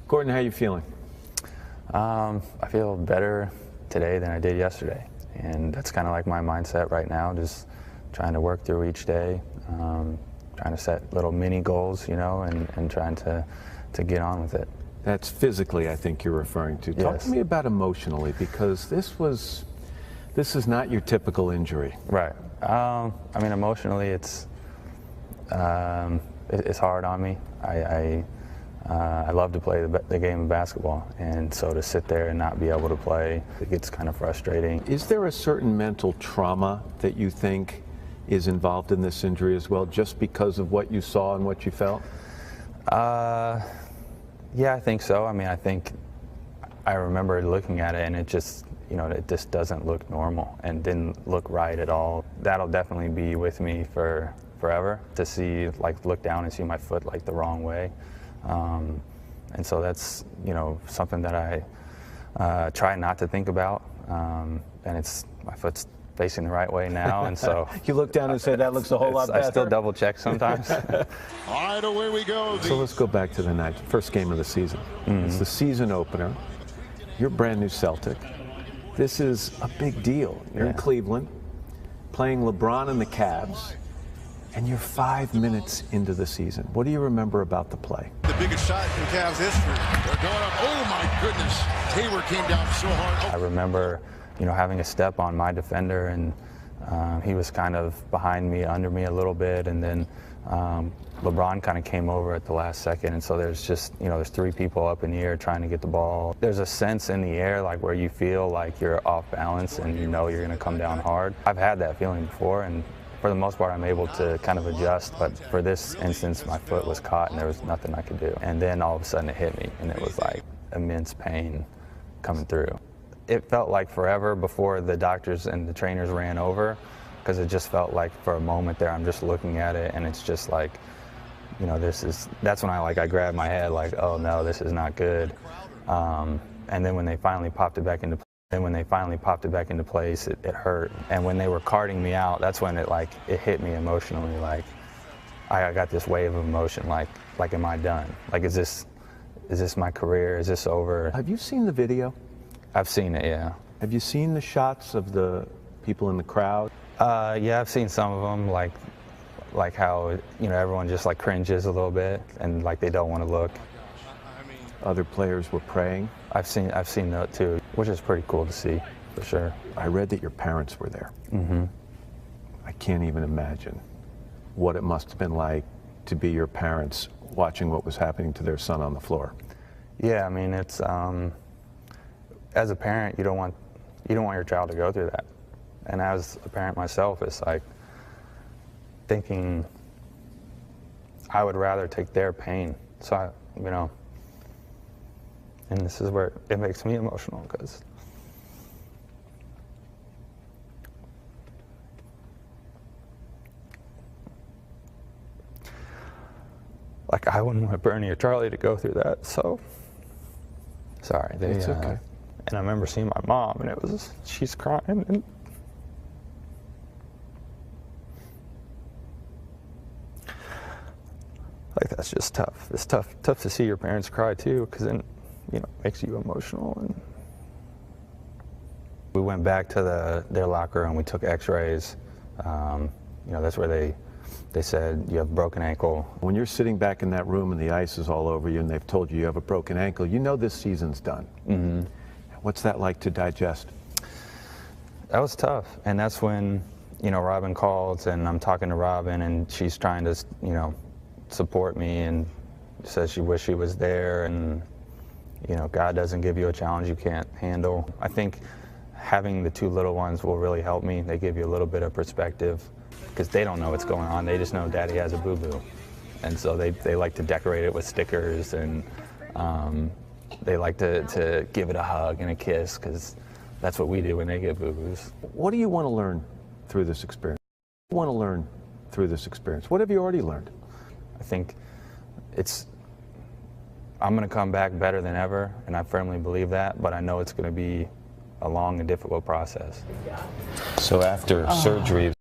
Gordon, how are you feeling? I feel better today than I did yesterday, and that's kind of like my mindset right now, just trying to work through each day, trying to set little mini goals, you know, and trying to get on with it. That's physically, I think you're referring to. Talk Yes. to me about emotionally, because this is not your typical injury. Right. I mean, emotionally, it's hard on me. I love to play the game of basketball, and so to sit there and not be able to play, it gets kind of frustrating. Is there a certain mental trauma that you think is involved in this injury as well, just because of what you saw and what you felt? Yeah, I think so. I mean, I think I remember looking at it, and it just, you know, it just doesn't look normal and didn't look right at all. That'll definitely be with me for forever, to see, like, look down and see my foot like the wrong way. And so that's, you know, something that I try not to think about. And my foot's facing the right way now, and so You look down and say, that looks a whole lot better. I still double check sometimes. All right, away we go. So let's go back to the night, first game of the season. It's the season opener. You're brand new Celtic. This is a big deal. You're in Cleveland, playing LeBron and the Cavs, and you're 5 minutes into the season. What do you remember about the play? The biggest shot in Cavs history. They're going up. Oh my goodness! Hayward came down so hard. I remember, you know, having a step on my defender, and he was kind of behind me, under me a little bit, and then LeBron kind of came over at the last second, and so there's just, you know, there's three people up in the air trying to get the ball. There's a sense in the air, like, where you feel like you're off balance and you know you're going to come down hard. I've had that feeling before, and for the most part I'm able to kind of adjust, but for this instance my foot was caught and there was nothing I could do. And then all of a sudden it hit me, and it was like immense pain coming through. It felt like forever before the doctors and the trainers ran over, because it just felt like for a moment there I'm just looking at it, and it's just like, you know, that's when I grabbed my head, like, oh no, this is not good. And then when they finally popped it back into place, it hurt. And when they were carting me out, that's when it hit me emotionally. Like, I got this wave of emotion, like am I done? Like, is this my career? Is this over? Have you seen the video? I've seen it, yeah. Have you seen the shots of the people in the crowd? Yeah, I've seen some of them, like how, you know, everyone just like cringes a little bit and like they don't want to look. Other players were praying. I've seen that too, which is pretty cool to see, for sure. I read that your parents were there. Mm-hmm. I can't even imagine what it must have been like to be your parents watching what was happening to their son on the floor. Yeah, I mean, it's as a parent, you don't want your child to go through that. And as a parent myself, it's like thinking I would rather take their pain. So you know, and this is where it makes me emotional, because like I wouldn't want Bernie or Charlie to go through that. So sorry. It's okay. And I remember seeing my mom, and she's crying, and like, that's just tough. It's tough to see your parents cry too, because then, you know, it makes you emotional. And we went back to their locker room. We took X-rays. You know, that's where they said you have a broken ankle. When you're sitting back in that room and the ice is all over you and they've told you have a broken ankle, you know this season's done. Mm-hmm. What's that like to digest? That was tough, and that's when, you know, Robin called, and I'm talking to Robin, and she's trying to, you know, support me, and says she wished she was there, and, you know, God doesn't give you a challenge you can't handle. I think having the two little ones will really help me. They give you a little bit of perspective, because they don't know what's going on. They just know Daddy has a boo-boo, and so they like to decorate it with stickers, and they like to give it a hug and a kiss, because that's what we do when they get boo-boos. What do you want to learn through this experience? What do you want to learn through this experience? What have you already learned? I think I'm going to come back better than ever, and I firmly believe that, but I know it's going to be a long and difficult process. So after surgery,